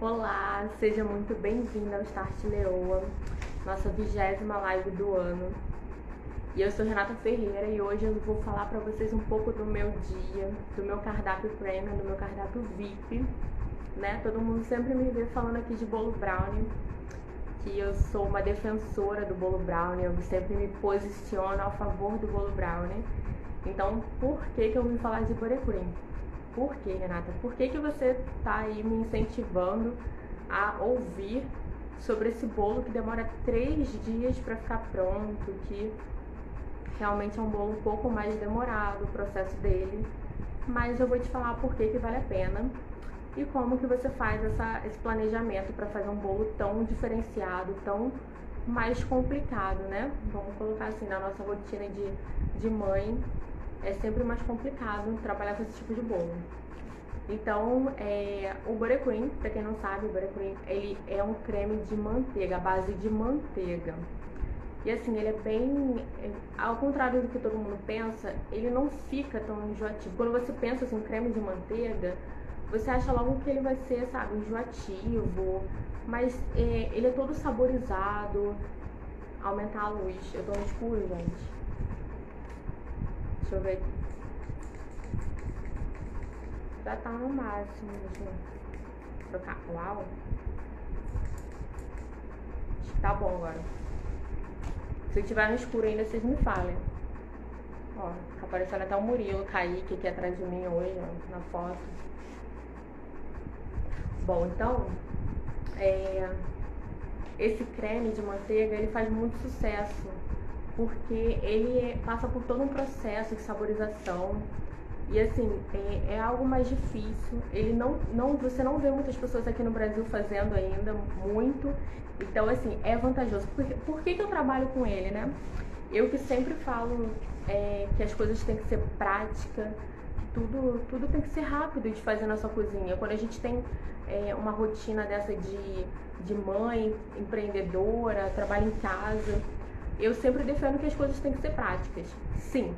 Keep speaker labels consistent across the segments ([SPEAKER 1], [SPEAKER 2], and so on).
[SPEAKER 1] Olá, seja muito bem-vinda ao Start Leoa, nossa 20ª live do ano. E eu sou Renata Ferreira e hoje eu vou falar para vocês um pouco do meu dia, do meu cardápio premium, do meu cardápio VIP, né? Todo mundo sempre me vê falando aqui de bolo brownie, que eu sou uma defensora do bolo brownie, eu sempre me posiciono a favor do bolo brownie. Então, por que eu vim falar de Butter Cream? Por que, Renata? Por que você tá aí me incentivando a ouvir sobre esse bolo que demora 3 dias para ficar pronto, que realmente é um bolo um pouco mais demorado o processo dele, mas eu vou te falar por que vale a pena e como que você faz esse planejamento para fazer um bolo tão diferenciado, tão mais complicado, né? Vamos colocar assim, na nossa rotina de mãe, é sempre mais complicado trabalhar com esse tipo de bolo. Então, o Butter Cream, pra quem não sabe, o Butter Cream, ele é um creme de manteiga, à base de manteiga. E assim, ele é bem, ao contrário do que todo mundo pensa, ele não fica tão enjoativo. Quando você pensa assim, creme de manteiga, você acha logo que ele vai ser, sabe, enjoativo, mas ele é todo saborizado. Aumentar a luz, eu tô no escuro, gente. Deixa eu ver aqui. Já tá no máximo, deixa eu trocar. Uau! Acho que tá bom agora. Se tiver no escuro ainda, vocês me falem. Ó, tá aparecendo até o Murilo Kaique aqui atrás de mim hoje, ó, na foto. Bom, então, esse creme de manteiga, ele faz muito sucesso, porque ele passa por todo um processo de saborização. E assim, é algo mais difícil. Ele você não vê muitas pessoas aqui no Brasil fazendo ainda muito. Então assim, é vantajoso. Por que eu trabalho com ele, né? Eu que sempre falo que as coisas têm que ser prática, tudo tem que ser rápido de fazer na sua cozinha. Quando a gente tem uma rotina dessa de mãe, empreendedora, trabalha em casa, eu sempre defendo que as coisas têm que ser práticas. Sim,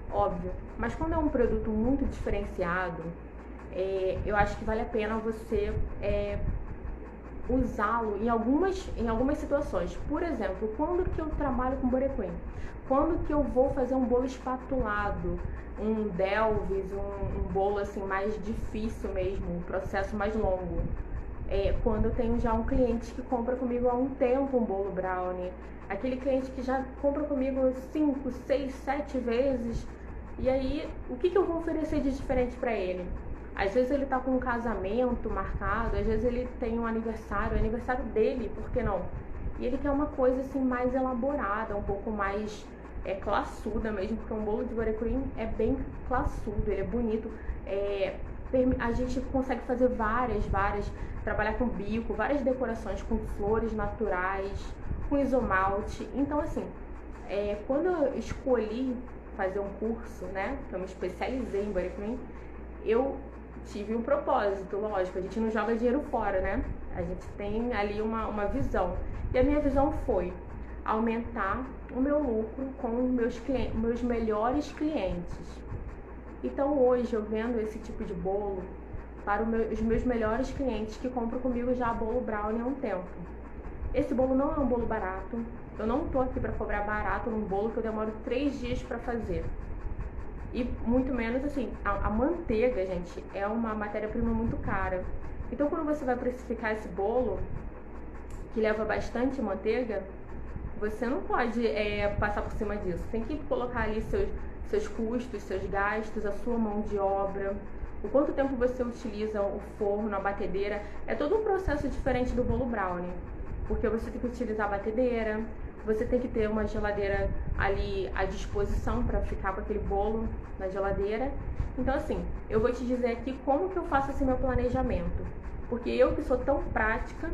[SPEAKER 1] óbvio. Mas quando é um produto muito diferenciado, eu acho que vale a pena você usá-lo em algumas situações. Por exemplo, quando que eu trabalho com Butter Cream? Quando que eu vou fazer um bolo espatulado, um Delvis, um bolo assim mais difícil mesmo, um processo mais longo? Quando eu tenho já um cliente que compra comigo há um tempo um bolo brownie, aquele cliente que já compra comigo 5, 6, 7 vezes, e aí o que eu vou oferecer de diferente para ele? Às vezes ele tá com um casamento marcado, às vezes ele tem um aniversário, é aniversário dele, por que não? E ele quer uma coisa assim mais elaborada, um pouco mais classuda mesmo, porque um bolo de Butter Cream é bem classudo, ele é bonito, a gente consegue fazer várias, trabalhar com bico, várias decorações com flores naturais, com isomalte. Então assim, quando eu escolhi fazer um curso, né, que eu me especializei em Butter Cream, eu tive um propósito, lógico, a gente não joga dinheiro fora, né? A gente tem ali uma visão. E a minha visão foi aumentar o meu lucro com meus melhores clientes. Então hoje eu vendo esse tipo de bolo para os meus melhores clientes que compram comigo já bolo brownie há um tempo. Esse bolo não é um bolo barato, eu não tô aqui para cobrar barato num bolo que eu demoro 3 dias para fazer. E muito menos assim, a manteiga, gente, é uma matéria-prima muito cara. Então quando você vai precificar esse bolo, que leva bastante manteiga, você não pode passar por cima disso. Tem que colocar ali seus custos, seus gastos, a sua mão de obra, o quanto tempo você utiliza o forno, a batedeira. É todo um processo diferente do bolo brownie, porque você tem que utilizar a batedeira, você tem que ter uma geladeira ali à disposição para ficar com aquele bolo na geladeira. Então assim, eu vou te dizer aqui como que eu faço esse meu planejamento, porque eu que sou tão prática,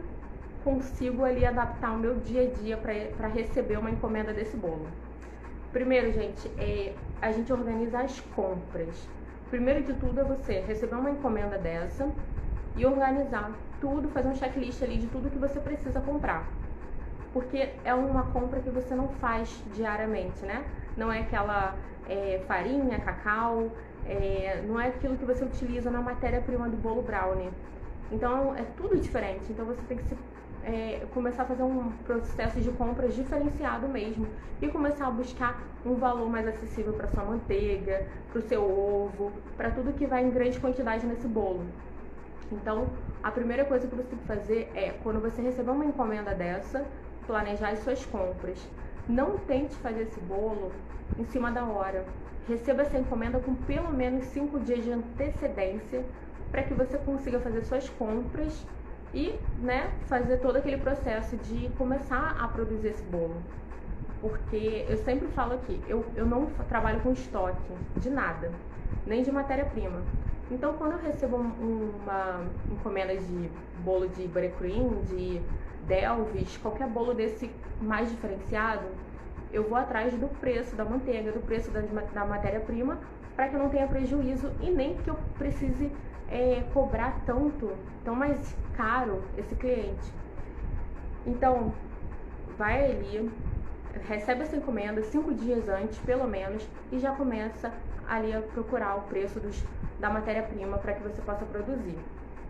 [SPEAKER 1] consigo ali adaptar o meu dia a dia para receber uma encomenda desse bolo. Primeiro, gente, a gente organiza as compras. Primeiro de tudo é você receber uma encomenda dessa e organizar tudo, fazer um checklist ali de tudo que você precisa comprar. Porque é uma compra que você não faz diariamente, né? Não é aquela farinha, cacau, não é aquilo que você utiliza na matéria-prima do bolo brownie. Então é tudo diferente. Então você tem que começar a fazer um processo de compras diferenciado mesmo e começar a buscar um valor mais acessível para sua manteiga, para o seu ovo, para tudo que vai em grande quantidade nesse bolo. Então, a primeira coisa que você tem que fazer é, quando você receber uma encomenda dessa, planejar as suas compras. Não tente fazer esse bolo em cima da hora. Receba essa encomenda com pelo menos 5 dias de antecedência para que você consiga fazer suas compras e, né, fazer todo aquele processo de começar a produzir esse bolo. Porque eu sempre falo aqui, eu não trabalho com estoque de nada, nem de matéria-prima. Então, quando eu recebo uma encomenda de bolo de buttercream, de Delvis, qualquer bolo desse mais diferenciado, eu vou atrás do preço da manteiga, do preço da matéria-prima, para que eu não tenha prejuízo e nem que eu precise cobrar tão mais caro esse cliente. Então, vai ali, recebe essa encomenda 5 dias antes, pelo menos, e já começa ali a procurar o preço da matéria-prima para que você possa produzir,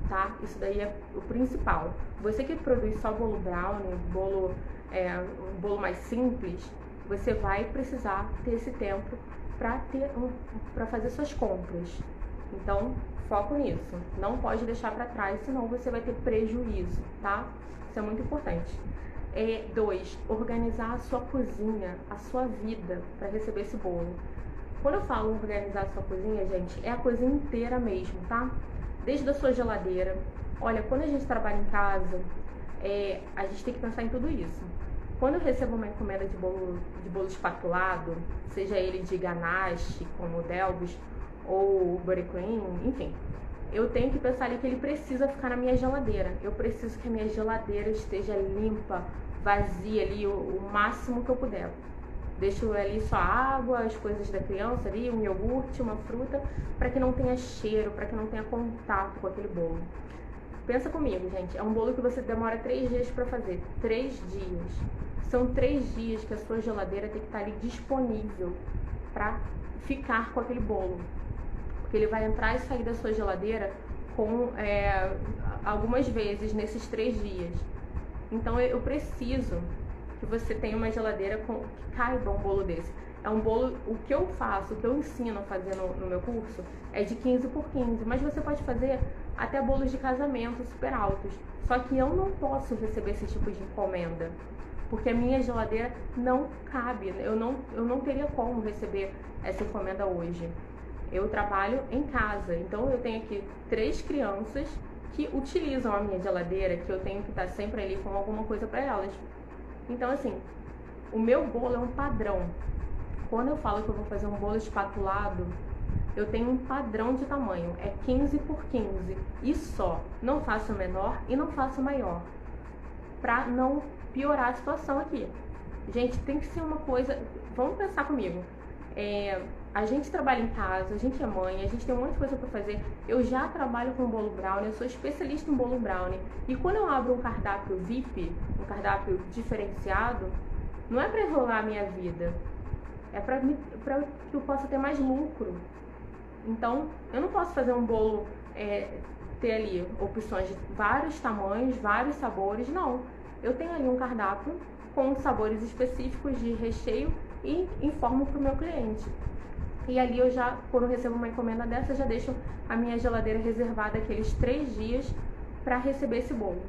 [SPEAKER 1] tá? Isso daí é o principal. Você que produz só bolo brownie, um bolo mais simples, você vai precisar ter esse tempo para fazer suas compras. Então, foco nisso. Não pode deixar para trás, senão você vai ter prejuízo, tá? Isso é muito importante. 2, organizar a sua cozinha, a sua vida para receber esse bolo. Quando eu falo organizar a sua cozinha, gente, é a cozinha inteira mesmo, tá? Desde a sua geladeira. Olha, quando a gente trabalha em casa, a gente tem que pensar em tudo isso. Quando eu recebo uma encomenda de bolo espatulado, seja ele de ganache, como o Delvis, ou buttercream, enfim, eu tenho que pensar ali que ele precisa ficar na minha geladeira. Eu preciso que a minha geladeira esteja limpa, vazia ali, o máximo que eu puder. Deixo ali só água, as coisas da criança ali, um iogurte, uma fruta, para que não tenha cheiro, para que não tenha contato com aquele bolo. Pensa comigo, gente, é um bolo que você demora 3 dias para fazer. 3 dias. São 3 dias que a sua geladeira tem que estar ali disponível para ficar com aquele bolo. Porque ele vai entrar e sair da sua geladeira algumas vezes nesses 3 dias. Então eu preciso que você tenha uma geladeira que caiba um bolo desse. É um bolo, o que eu faço, o que eu ensino a fazer no meu curso é de 15 por 15, mas você pode fazer até bolos de casamento super altos. Só que eu não posso receber esse tipo de encomenda, porque a minha geladeira não cabe, eu não teria como receber essa encomenda hoje. Eu trabalho em casa, então eu tenho aqui 3 crianças que utilizam a minha geladeira, que eu tenho que estar sempre ali com alguma coisa para elas. Então, assim, o meu bolo é um padrão. Quando eu falo que eu vou fazer um bolo espatulado, eu tenho um padrão de tamanho, é 15 por 15 e só. Não faço menor e não faço maior, pra não piorar a situação aqui. Gente, tem que ser uma coisa... Vamos pensar comigo. A gente trabalha em casa, a gente é mãe, a gente tem um monte de coisa para fazer. Eu já trabalho com bolo brownie, eu sou especialista em bolo brownie. E quando eu abro um cardápio VIP, um cardápio diferenciado, não é para enrolar a minha vida, é para que eu possa ter mais lucro. Então, eu não posso fazer um bolo, ter ali opções de vários tamanhos, vários sabores, não. Eu tenho ali um cardápio com sabores específicos de recheio e informo para o meu cliente. E ali eu já, quando eu recebo uma encomenda dessa, já deixo a minha geladeira reservada aqueles 3 dias para receber esse bolo.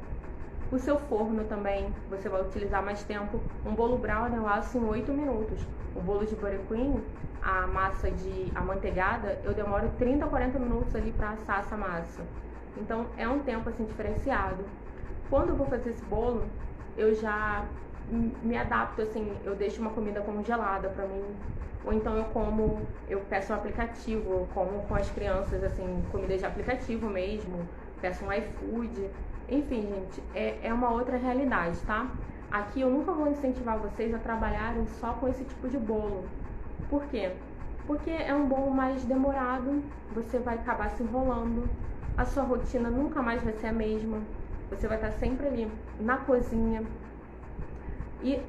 [SPEAKER 1] O seu forno também, você vai utilizar mais tempo. Um bolo brownie eu asso em 8 minutos. O bolo de buttercream, a massa amanteigada, eu demoro 30 a 40 minutos ali para assar essa massa. Então é um tempo assim diferenciado. Quando eu vou fazer esse bolo, eu já me adapto assim, eu deixo uma comida congelada para mim. Ou então eu peço um aplicativo, eu como com as crianças, assim, comida de aplicativo mesmo, peço um iFood. Enfim, gente, é uma outra realidade, tá? Aqui eu nunca vou incentivar vocês a trabalharem só com esse tipo de bolo. Por quê? Porque é um bolo mais demorado, você vai acabar se enrolando, a sua rotina nunca mais vai ser a mesma, você vai estar sempre ali na cozinha. E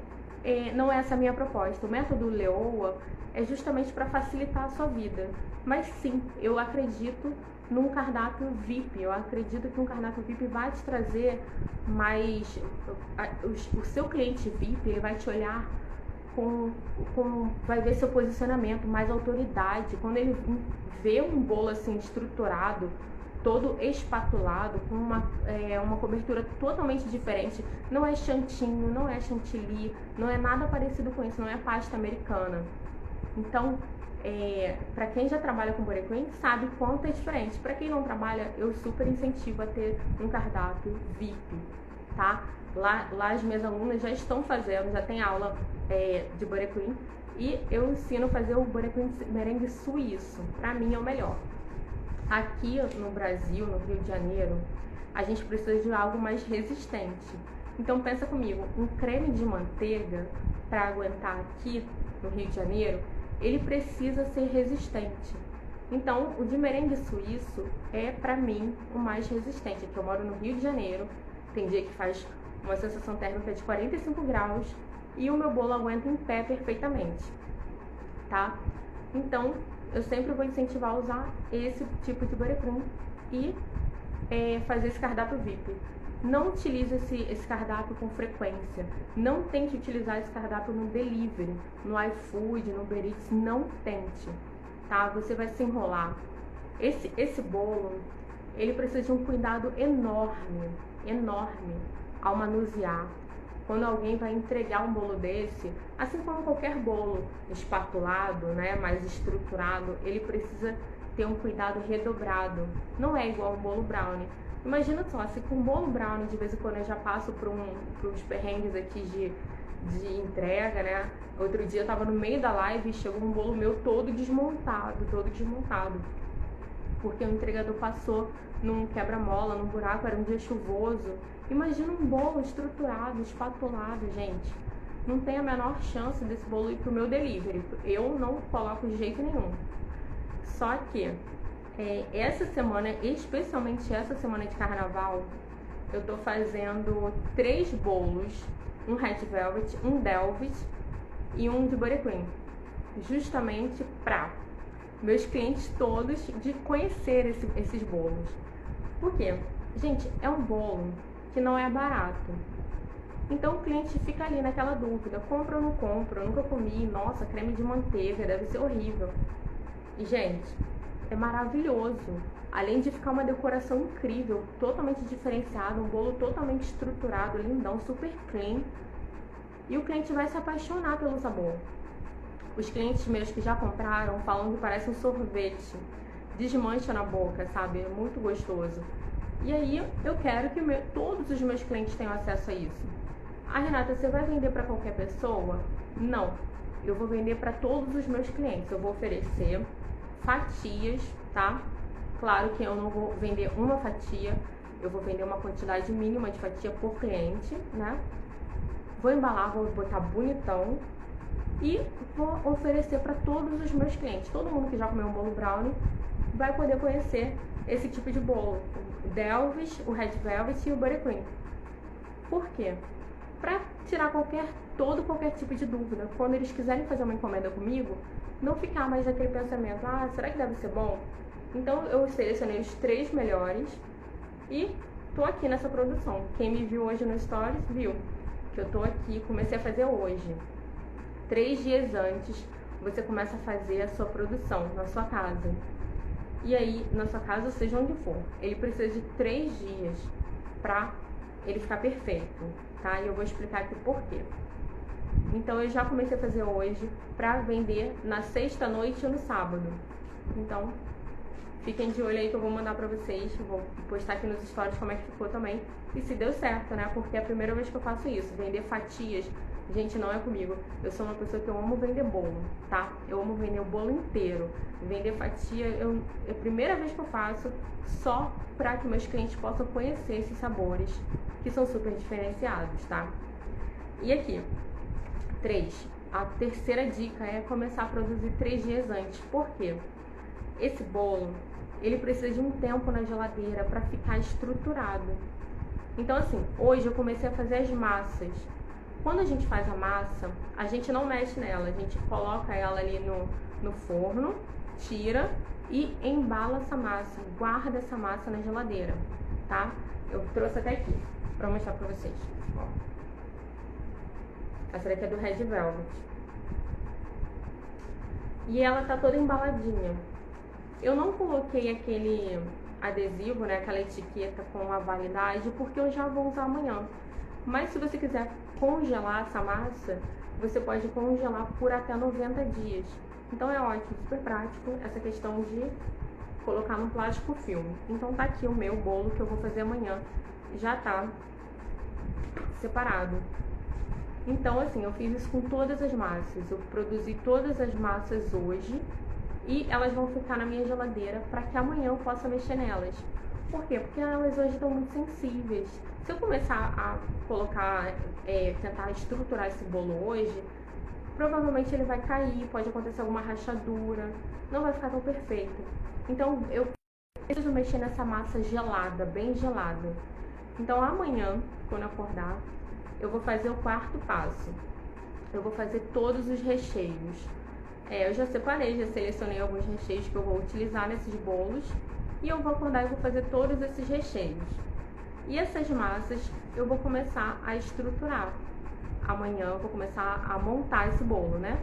[SPEAKER 1] não é essa a minha proposta. O método Leoa é justamente para facilitar a sua vida. Mas sim, eu acredito num cardápio VIP. Eu acredito que um cardápio VIP vai te trazer mais... O seu cliente VIP, ele vai te olhar vai ver seu posicionamento, mais autoridade. Quando ele vê um bolo assim estruturado, todo espatulado, com uma cobertura totalmente diferente, não é chantilly, não é chantilly, não é nada parecido com isso, não é pasta americana. Então, para quem já trabalha com borequim, sabe quanto é diferente. Para quem não trabalha, eu super incentivo a ter um cardápio VIP, tá? Lá as minhas alunas já estão fazendo, já tem aula de borequim, e eu ensino a fazer o borequim merengue suíço. Para mim é o melhor. Aqui no Brasil, no Rio de Janeiro, a gente precisa de algo mais resistente. Então pensa comigo, um creme de manteiga para aguentar aqui no Rio de Janeiro, ele precisa ser resistente. Então o de merengue suíço é para mim o mais resistente. Aqui eu moro no Rio de Janeiro, tem dia que faz uma sensação térmica de 45 graus e o meu bolo aguenta em pé perfeitamente, tá? Então eu sempre vou incentivar a usar esse tipo de borequim e fazer esse cardápio VIP. Não utilize esse cardápio com frequência. Não tente utilizar esse cardápio no delivery, no iFood, no Uber Eats. Não tente, tá? Você vai se enrolar. Esse bolo, ele precisa de um cuidado enorme, enorme ao manusear. Quando alguém vai entregar um bolo desse, assim como qualquer bolo espatulado, né, mais estruturado, ele precisa ter um cuidado redobrado. Não é igual um bolo brownie. Imagina só, se com bolo brownie, de vez em quando eu já passo por uns perrengues aqui de entrega, né? Outro dia eu tava no meio da live e chegou um bolo meu todo desmontado. Porque o entregador passou num quebra-mola, num buraco, era um dia chuvoso. Imagina um bolo estruturado, espatulado, gente. Não tem a menor chance desse bolo ir pro meu delivery. Eu não coloco de jeito nenhum. Só que essa semana, especialmente essa semana de carnaval, eu tô fazendo 3 bolos, um Red Velvet, um Delvit e um de borequim, justamente para meus clientes todos de conhecer esses bolos. Por quê? Gente, é um bolo que não é barato. Então o cliente fica ali naquela dúvida, compra ou não compra? Eu nunca comi, nossa, creme de manteiga, deve ser horrível. E gente, é maravilhoso. Além de ficar uma decoração incrível, totalmente diferenciada, um bolo totalmente estruturado, lindão, super clean. E o cliente vai se apaixonar pelo sabor. Os clientes meus que já compraram falam que parece um sorvete, desmancha na boca, sabe? É muito gostoso. E aí eu quero que todos os meus clientes tenham acesso a isso. Ah, Renata, você vai vender para qualquer pessoa? Não, eu vou vender para todos os meus clientes. Eu vou oferecer fatias, tá? Claro que eu não vou vender uma fatia, eu vou vender uma quantidade mínima de fatia por cliente, né? Vou embalar, vou botar bonitão e vou oferecer para todos os meus clientes. Todo mundo que já comeu um bolo brownie vai poder conhecer esse tipo de bolo. O Delvis, o Red Velvet e o Buttercream. Por quê? Para tirar qualquer tipo de dúvida. Quando eles quiserem fazer uma encomenda comigo, não ficar mais aquele pensamento, ah, será que deve ser bom? Então eu selecionei os 3 melhores e tô aqui nessa produção. Quem me viu hoje no Stories viu que eu tô aqui, comecei a fazer hoje. 3 dias antes você começa a fazer a sua produção na sua casa. E aí, na sua casa, seja onde for, ele precisa de 3 dias pra ele ficar perfeito, tá? E eu vou explicar aqui por quê. Então eu já comecei a fazer hoje pra vender na sexta-noite ou no sábado. Então, fiquem de olho aí que eu vou mandar pra vocês, vou postar aqui nos stories como é que ficou também. E se deu certo, né? Porque é a primeira vez que eu faço isso, vender fatias. Gente, não é comigo. Eu sou uma pessoa que eu amo vender bolo, tá? Eu amo vender o bolo inteiro. Vender fatia, é a primeira vez que eu faço, só pra que meus clientes possam conhecer esses sabores, que são super diferenciados, tá? E aqui, 3. A terceira dica é começar a produzir 3 dias antes. Por quê? Esse bolo, ele precisa de um tempo na geladeira para ficar estruturado. Então assim, hoje eu comecei a fazer as massas. Quando a gente faz a massa, a gente não mexe nela, a gente coloca ela ali no forno, tira e embala essa massa, guarda essa massa na geladeira, tá? Eu trouxe até aqui pra mostrar pra vocês, ó. Essa daqui é do Red Velvet. E ela tá toda embaladinha. Eu não coloquei aquele adesivo, né, aquela etiqueta com a validade, porque eu já vou usar amanhã. Mas se você quiser congelar essa massa, você pode congelar por até 90 dias. Então é ótimo, super prático essa questão de colocar no plástico filme. Então tá aqui o meu bolo que eu vou fazer amanhã. Já tá separado. Então assim, eu fiz isso com todas as massas. Eu produzi todas as massas hoje e elas vão ficar na minha geladeira para que amanhã eu possa mexer nelas. Por quê? Porque elas hoje estão muito sensíveis. Se eu começar a colocar, tentar estruturar esse bolo hoje, provavelmente ele vai cair, pode acontecer alguma rachadura, não vai ficar tão perfeito. Então eu preciso mexer nessa massa gelada, bem gelada. Então amanhã, quando eu acordar, eu vou fazer o quarto passo. Eu vou fazer todos os recheios. Eu já separei, já selecionei alguns recheios que eu vou utilizar nesses bolos. E eu vou acordar e vou fazer todos esses recheios. E essas massas eu vou começar a estruturar. Amanhã eu vou começar a montar esse bolo, né?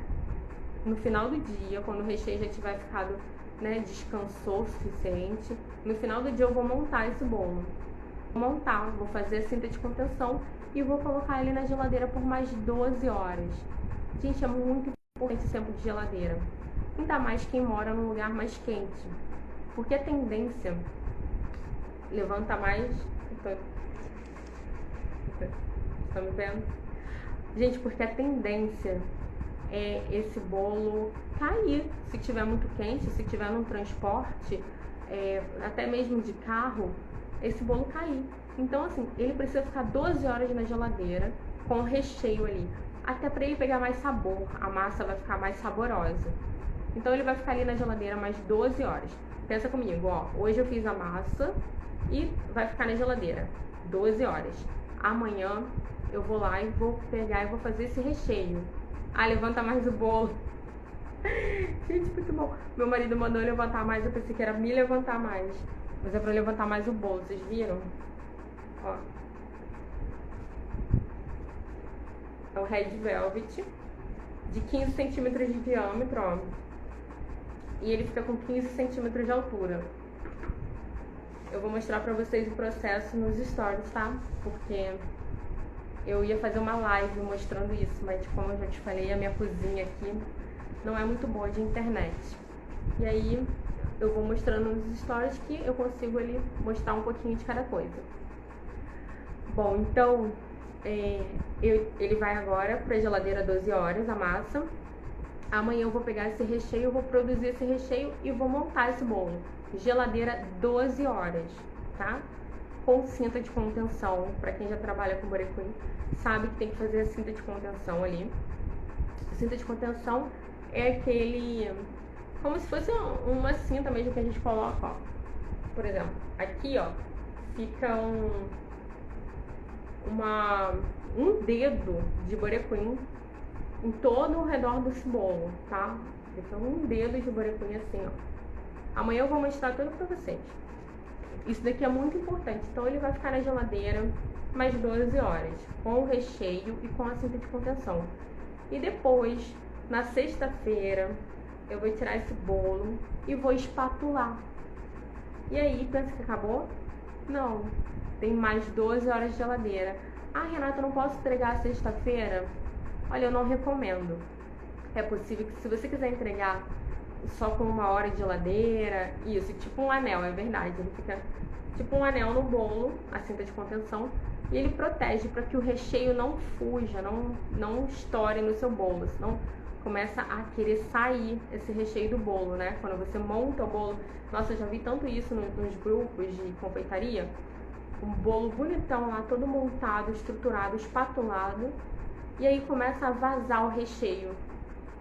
[SPEAKER 1] No final do dia, quando o recheio já tiver ficado, né, descansou o suficiente, no final do dia eu vou montar esse bolo. Vou montar, vou fazer a cinta de contenção e vou colocar ele na geladeira por mais 12 horas. Gente, é muito importante esse tempo de geladeira. Ainda mais quem mora num lugar mais quente. Porque a tendência levanta mais. Tá me vendo? Gente, porque a tendência é esse bolo cair se tiver muito quente, se tiver num transporte, até mesmo de carro, esse bolo cair. Então, assim, ele precisa ficar 12 horas na geladeira com o recheio ali, até para ele pegar mais sabor, a massa vai ficar mais saborosa. Então, ele vai ficar ali na geladeira mais 12 horas. Pensa comigo, ó, hoje eu fiz a massa e vai ficar na geladeira 12 horas. Amanhã eu vou lá e vou pegar e vou fazer esse recheio. Ah, levanta mais o bolo. Gente, muito bom. Meu marido mandou eu levantar mais, eu pensei que era me levantar mais. Mas é pra levantar mais o bolo, vocês viram? Ó. É o Red Velvet, de 15 centímetros de diâmetro, ó. E ele fica com 15 centímetros de altura. Eu vou mostrar pra vocês o processo nos stories, tá? Porque eu ia fazer uma live mostrando isso, mas como eu já te falei, a minha cozinha aqui não é muito boa de internet. E aí eu vou mostrando nos stories que eu consigo ali mostrar um pouquinho de cada coisa. Bom, então ele vai agora pra geladeira 12 horas, a massa. Amanhã eu vou pegar esse recheio, eu vou produzir esse recheio e vou montar esse bolo. Geladeira 12 horas, tá? Com cinta de contenção. Pra quem já trabalha com borequim, sabe que tem que fazer a cinta de contenção ali. A cinta de contenção é aquele... como se fosse uma cinta mesmo que a gente coloca, ó. Por exemplo, aqui, ó, fica um dedo de borequim em todo o redor desse bolo, tá? Fica um dedo de borequim assim, ó. Amanhã eu vou mostrar tudo pra vocês. Isso daqui é muito importante. Então ele vai ficar na geladeira mais 12 horas, com o recheio e com a cinta de contenção. E depois, na sexta-feira, eu vou tirar esse bolo e vou espatular. E aí, pensa que acabou? Não. Tem mais 12 horas de geladeira. Ah, Renata, eu não posso entregar sexta-feira? Olha, eu não recomendo. É possível que se você quiser entregar só com 1 hora de geladeira, isso, tipo um anel, é verdade. Ele fica tipo um anel no bolo, a cinta de contenção, e ele protege para que o recheio não fuja, não estoure no seu bolo, senão começa a querer sair esse recheio do bolo, né? Quando você monta o bolo, nossa, eu já vi tanto isso nos grupos de confeitaria, um bolo bonitão lá, todo montado, estruturado, espatulado, e aí começa a vazar o recheio.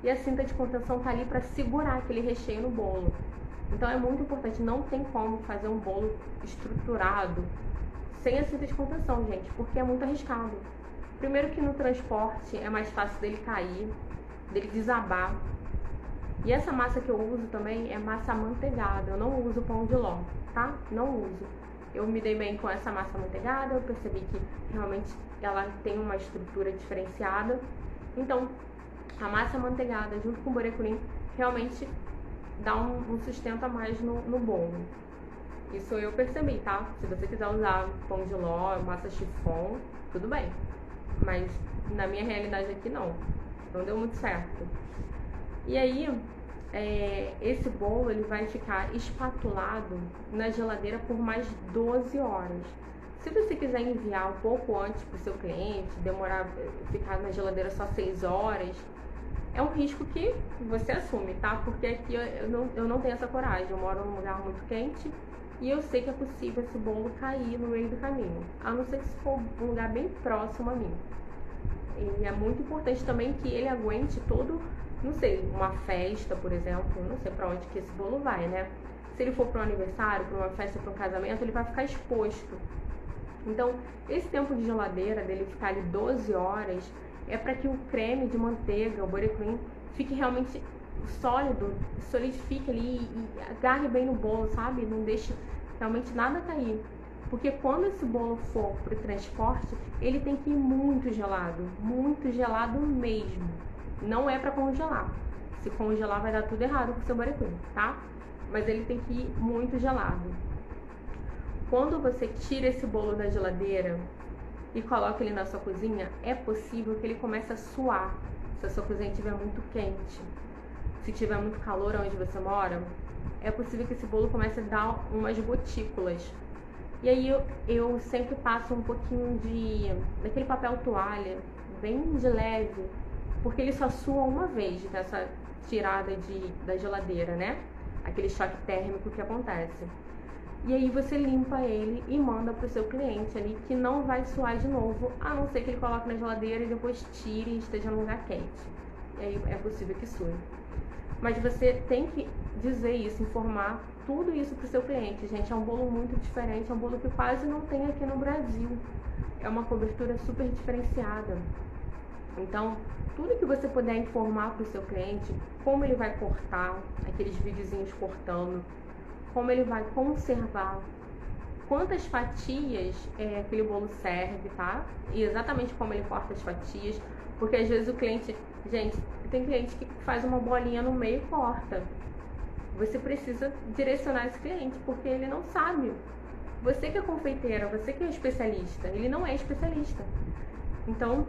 [SPEAKER 1] E a cinta de contenção tá ali para segurar aquele recheio no bolo. Então é muito importante, não tem como fazer um bolo estruturado sem a cinta de contenção, gente, porque é muito arriscado. Primeiro que no transporte é mais fácil dele cair, dele desabar. E essa massa que eu uso também é massa amanteigada, eu não uso pão de ló, tá? Não uso. Eu me dei bem com essa massa amanteigada, eu percebi que realmente ela tem uma estrutura diferenciada. Então, a massa amanteigada junto com o borecrim realmente dá um sustento a mais no bolo. Isso eu percebi, tá? Se você quiser usar pão de ló, massa chiffon, tudo bem. Mas na minha realidade aqui não deu muito certo. E aí, esse bolo ele vai ficar espatulado na geladeira por mais 12 horas. Se você quiser enviar um pouco antes para o seu cliente, ficar na geladeira só 6 horas, é um risco que você assume, tá? Porque aqui eu não tenho essa coragem, eu moro num lugar muito quente e eu sei que é possível esse bolo cair no meio do caminho, a não ser que se for um lugar bem próximo a mim. E é muito importante também que ele aguente todo, não sei, uma festa, por exemplo, não sei para onde que esse bolo vai, né? Se ele for para um aniversário, para uma festa, para um casamento, ele vai ficar exposto. Então, esse tempo de geladeira dele ficar ali 12 horas é para que o creme de manteiga, o borecrim, fique realmente sólido, solidifique ali e agarre bem no bolo, sabe? Não deixe realmente nada cair. Porque quando esse bolo for para o transporte, ele tem que ir muito gelado mesmo. Não é para congelar. Se congelar vai dar tudo errado com o seu borecrim, tá? Mas ele tem que ir muito gelado. Quando você tira esse bolo da geladeira e coloca ele na sua cozinha, é possível que ele comece a suar, se a sua cozinha estiver muito quente. Se tiver muito calor onde você mora, é possível que esse bolo comece a dar umas gotículas. E aí eu sempre passo um pouquinho daquele papel toalha, bem de leve, porque ele só sua uma vez nessa tirada da geladeira, né? Aquele choque térmico que acontece. E aí você limpa ele e manda pro seu cliente ali, que não vai suar de novo, a não ser que ele coloque na geladeira e depois tire e esteja num lugar quente. E aí é possível que sue. Mas você tem que dizer isso, informar tudo isso pro seu cliente. Gente, é um bolo muito diferente, é um bolo que quase não tem aqui no Brasil. É uma cobertura super diferenciada. Então, tudo que você puder informar pro seu cliente, como ele vai cortar, aqueles videozinhos cortando, como ele vai conservar, quantas fatias aquele bolo serve, tá? E exatamente como ele corta as fatias, porque às vezes o cliente, gente, tem cliente que faz uma bolinha no meio e corta. Você precisa direcionar esse cliente, porque ele não sabe. Você que é confeiteira, você que é especialista, ele não é especialista. Então,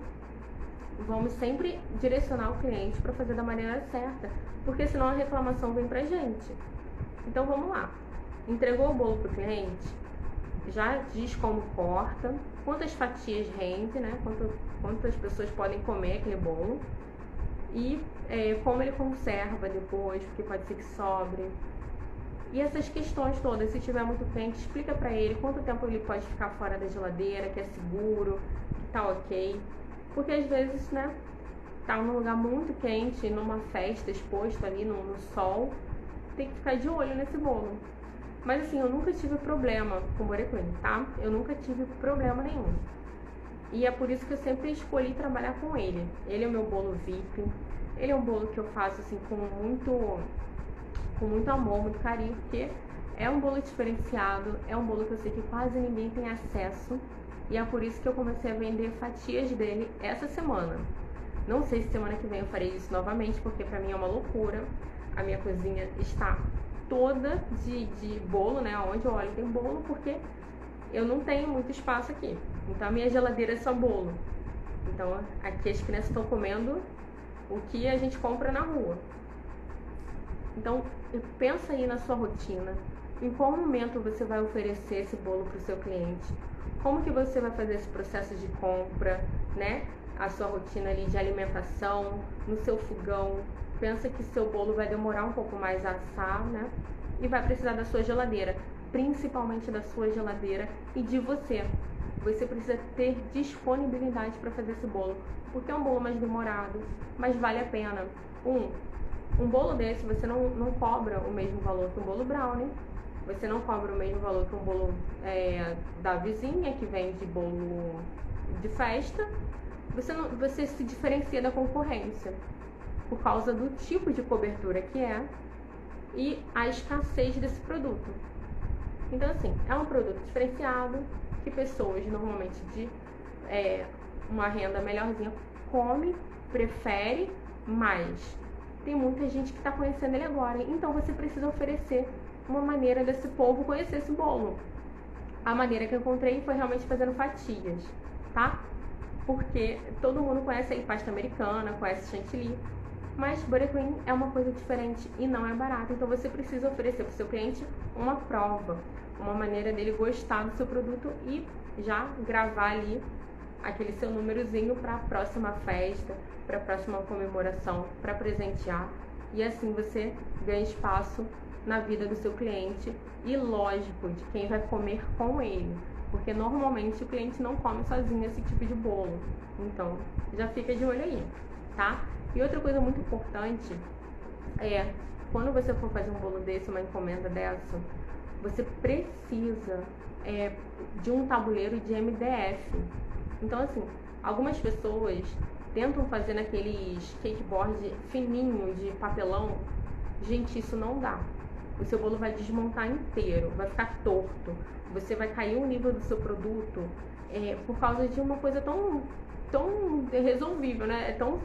[SPEAKER 1] vamos sempre direcionar o cliente para fazer da maneira certa, porque senão a reclamação vem pra gente. Então vamos lá, entregou o bolo para o cliente, já diz como corta, quantas fatias rende, né? Quantas pessoas podem comer aquele bolo e como ele conserva depois, porque pode ser que sobre. E essas questões todas, se tiver muito quente, explica para ele quanto tempo ele pode ficar fora da geladeira, que é seguro, que tá ok. Porque às vezes, né, tá num lugar muito quente, numa festa, exposto ali no sol, tem que ficar de olho nesse bolo. Mas assim, eu nunca tive problema com o borecrim, tá? Eu nunca tive problema nenhum. E é por isso que eu sempre escolhi trabalhar com ele. Ele é o meu bolo VIP. Ele é um bolo que eu faço assim com muito amor, muito carinho, porque é um bolo diferenciado, é um bolo que eu sei que quase ninguém tem acesso. E é por isso que eu comecei a vender fatias dele essa semana. Não sei se semana que vem eu farei isso novamente, porque pra mim é uma loucura. A minha cozinha está toda de bolo, né? Onde eu olho tem bolo, porque eu não tenho muito espaço aqui. Então a minha geladeira é só bolo. Então aqui as crianças estão comendo o que a gente compra na rua. Então pensa aí na sua rotina. Em qual momento você vai oferecer esse bolo para o seu cliente? Como que você vai fazer esse processo de compra, né? A sua rotina ali de alimentação, no seu fogão. Pensa que seu bolo vai demorar um pouco mais a assar, né? E vai precisar da sua geladeira, principalmente da sua geladeira e de você. Você precisa ter disponibilidade para fazer esse bolo, porque é um bolo mais demorado, mas vale a pena. Um bolo desse você não cobra o mesmo valor que um bolo brownie, você não cobra o mesmo valor que um bolo da vizinha que vende bolo de festa, você se diferencia da concorrência por causa do tipo de cobertura que é e a escassez desse produto. Então, assim, é um produto diferenciado que pessoas normalmente de uma renda melhorzinha come, prefere, mas tem muita gente que está conhecendo ele agora. Então, você precisa oferecer uma maneira desse povo conhecer esse bolo. A maneira que eu encontrei foi realmente fazendo fatias, tá? Porque todo mundo conhece aí pasta americana, conhece chantilly, mas Buttercream é uma coisa diferente e não é barato. Então você precisa oferecer para o seu cliente uma prova, uma maneira dele gostar do seu produto e já gravar ali aquele seu númerozinho para a próxima festa, para a próxima comemoração, para presentear. E assim você ganha espaço na vida do seu cliente e, lógico, de quem vai comer com ele. Porque normalmente o cliente não come sozinho esse tipo de bolo. Então, já fica de olho aí, tá? E outra coisa muito importante é, quando você for fazer um bolo desse, uma encomenda dessa, você precisa de um tabuleiro de MDF. Então, assim, algumas pessoas tentam fazer naqueles cakeboard fininho de papelão. Gente, isso não dá. O seu bolo vai desmontar inteiro, vai ficar torto. Você vai cair o nível do seu produto por causa de uma coisa tão resolvível, né? É tão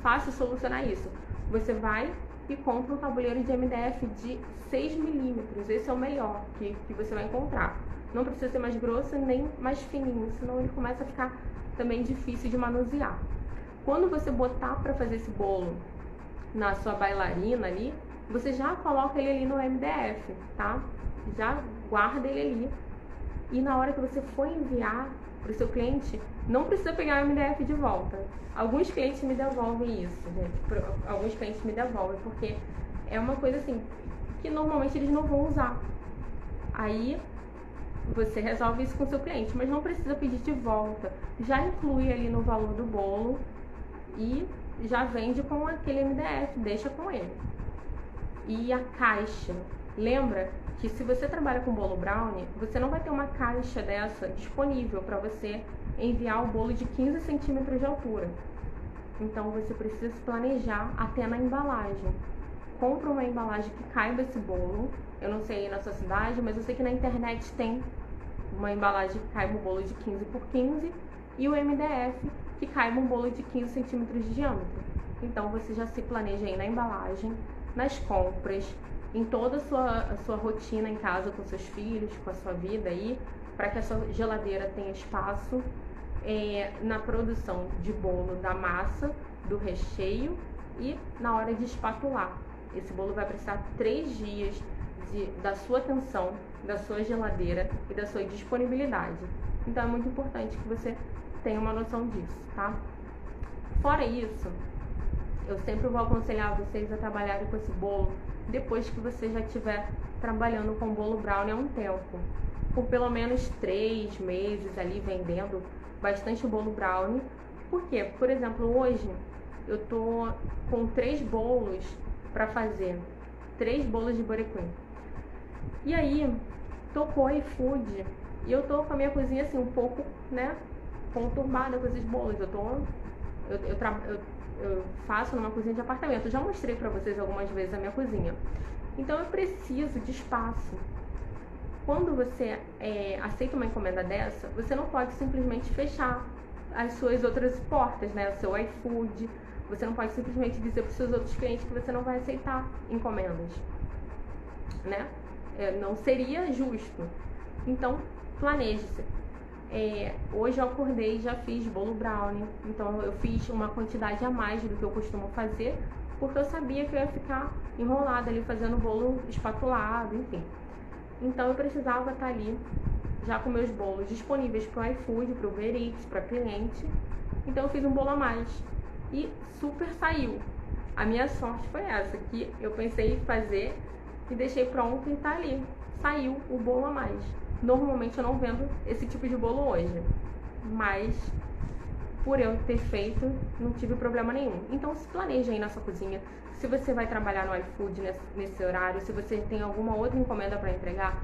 [SPEAKER 1] fácil solucionar isso. Você vai e compra um tabuleiro de MDF de 6 milímetros. Esse é o melhor que você vai encontrar. Não precisa ser mais grosso nem mais fininho, senão ele começa a ficar também difícil de manusear. Quando você botar para fazer esse bolo na sua bailarina ali, você já coloca ele ali no MDF, tá? Já guarda ele ali. E na hora que você for enviar para o seu cliente, não precisa pegar o MDF de volta. Alguns clientes me devolvem isso, gente. Alguns clientes me devolvem, porque é uma coisa assim, que normalmente eles não vão usar. Aí você resolve isso com o seu cliente, mas não precisa pedir de volta. Já inclui ali no valor do bolo e já vende com aquele MDF, deixa com ele. E a caixa, lembra que se você trabalha com bolo brownie, você não vai ter uma caixa dessa disponível para você enviar o bolo de 15 centímetros de altura. Então você precisa se planejar até na embalagem. Compra uma embalagem que caiba esse bolo. Eu não sei aí na sua cidade, mas eu sei que na internet tem uma embalagem que caiba um bolo de 15 por 15 e o MDF que caiba um bolo de 15 centímetros de diâmetro. Então você já se planeja aí na embalagem, nas compras, em toda a sua rotina em casa com seus filhos, com a sua vida aí, para que a sua geladeira tenha espaço na produção de bolo, da massa, do recheio e na hora de espatular. Esse bolo vai precisar 3 dias da sua atenção, da sua geladeira e da sua disponibilidade. Então é muito importante que você tenha uma noção disso, tá? Fora isso, eu sempre vou aconselhar vocês a trabalharem com esse bolo depois que você já estiver trabalhando com bolo brownie há um tempo. Por pelo menos 3 meses ali vendendo bastante bolo brownie. Por quê? Por exemplo, hoje eu tô com 3 bolos para fazer. 3 bolos de Buttercream. E aí, tocou iFood e eu tô com a minha cozinha assim um pouco, né, conturbada com esses bolos. Eu faço numa cozinha de apartamento. Eu já mostrei pra vocês algumas vezes a minha cozinha. Então eu preciso de espaço. Quando você aceita uma encomenda dessa, você não pode simplesmente fechar as suas outras portas, né? O seu iFood. Você não pode simplesmente dizer para os seus outros clientes que você não vai aceitar encomendas, né? Não seria justo. Então, planeje-se. Hoje eu acordei e já fiz bolo brownie. Então eu fiz uma quantidade a mais do que eu costumo fazer, porque eu sabia que eu ia ficar enrolada ali fazendo bolo espatulado, enfim. Então eu precisava estar ali já com meus bolos disponíveis para o iFood, para o Uber Eats, para cliente. Então eu fiz um bolo a mais e super saiu. A minha sorte foi essa, que eu pensei em fazer e deixei pronto e tá ali. Saiu o bolo a mais. Normalmente eu não vendo esse tipo de bolo hoje, mas por eu ter feito, não tive problema nenhum. Então se planeja aí na sua cozinha. Se você vai trabalhar no iFood nesse horário, se você tem alguma outra encomenda para entregar,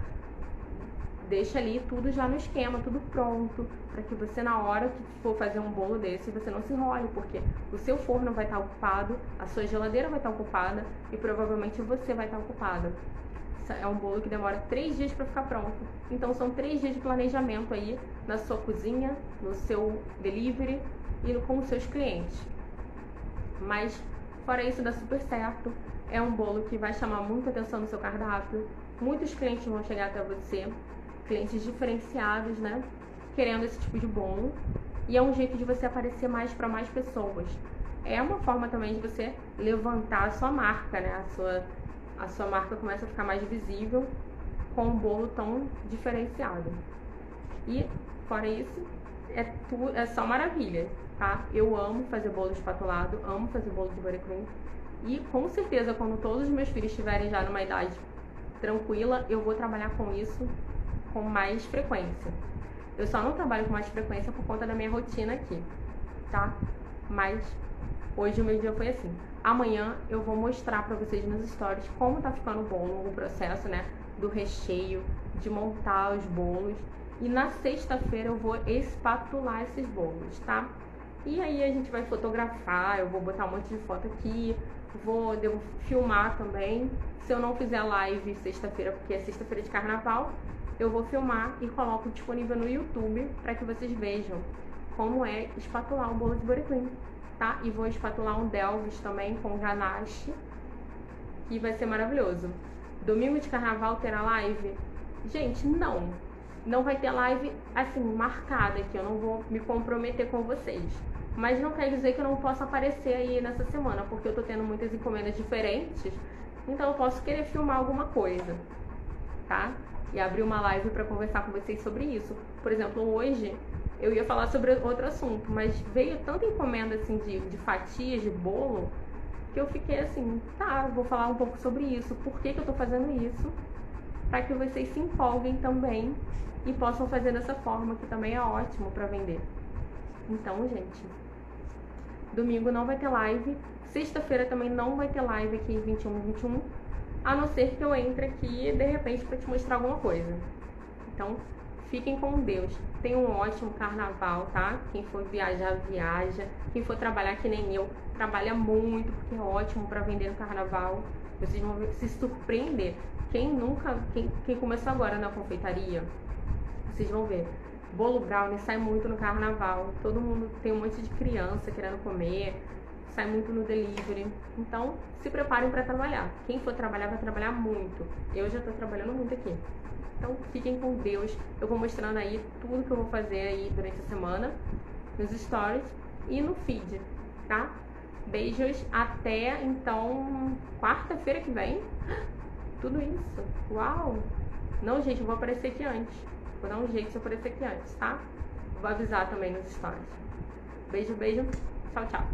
[SPEAKER 1] deixa ali tudo já no esquema, tudo pronto, para que você, na hora que for fazer um bolo desse, você não se enrole, porque o seu forno vai estar ocupado, a sua geladeira vai estar ocupada e provavelmente você vai estar ocupada. É um bolo que demora 3 dias para ficar pronto. Então são 3 dias de planejamento aí na sua cozinha, no seu delivery e com os seus clientes. Mas fora isso, dá super certo. É um bolo que vai chamar muita atenção no seu cardápio. Muitos clientes vão chegar até você, clientes diferenciados, né? Querendo esse tipo de bolo. E é um jeito de você aparecer mais para mais pessoas. É uma forma também de você levantar a sua marca, né? A sua marca começa a ficar mais visível com um bolo tão diferenciado. E fora isso, é só maravilha, tá? Eu amo fazer bolo espatulado, amo fazer bolo de Buttercream. E com certeza, quando todos os meus filhos estiverem já numa idade tranquila, eu vou trabalhar com isso com mais frequência. Eu só não trabalho com mais frequência por conta da minha rotina aqui, tá? Mas hoje o meu dia foi assim. Amanhã eu vou mostrar pra vocês nos stories como tá ficando o bolo, o processo, né, do recheio, de montar os bolos. E na sexta-feira eu vou espatular esses bolos, tá? E aí a gente vai fotografar, eu vou botar um monte de foto aqui, devo filmar também. Se eu não fizer live sexta-feira, porque é sexta-feira de carnaval, eu vou filmar e coloco disponível no YouTube para que vocês vejam como é espatular um bolo de Buttercream, tá? E vou espatular um Delvis também com ganache, que vai ser maravilhoso. Domingo de carnaval terá live? Gente, não vai ter live assim, marcada aqui, eu não vou me comprometer com vocês. Mas não quer dizer que eu não possa aparecer aí nessa semana, porque eu tô tendo muitas encomendas diferentes, então eu posso querer filmar alguma coisa, tá? E abrir uma live para conversar com vocês sobre isso. Por exemplo, hoje eu ia falar sobre outro assunto, mas veio tanta encomenda assim de fatias de bolo, que eu fiquei assim, tá, vou falar um pouco sobre isso, por que eu tô fazendo isso, para que vocês se empolguem também e possam fazer dessa forma, que também é ótimo para vender. Então, gente, domingo não vai ter live, sexta-feira também não vai ter live aqui em 21, a não ser que eu entre aqui de repente para te mostrar alguma coisa. Então, fiquem com Deus, tenham um ótimo carnaval, tá? Quem for viajar, viaja. Quem for trabalhar que nem eu, trabalha muito, porque é ótimo para vender no carnaval. Vocês vão se surpreender. Quem começou agora na confeitaria, vocês vão ver. Bolo brownie sai muito no carnaval. Todo mundo tem um monte de criança querendo comer. Sai muito no delivery. Então, se preparem para trabalhar. Quem for trabalhar, vai trabalhar muito. Eu já tô trabalhando muito aqui. Então, fiquem com Deus. Eu vou mostrando aí tudo que eu vou fazer aí durante a semana, nos stories e no feed, tá? Beijos. Até, então, quarta-feira que vem. Tudo isso. Uau! Não, gente, eu vou aparecer aqui antes. Vou dar um jeito de aparecer aqui antes, tá? Vou avisar também nos stories. Beijo, beijo. Tchau, tchau.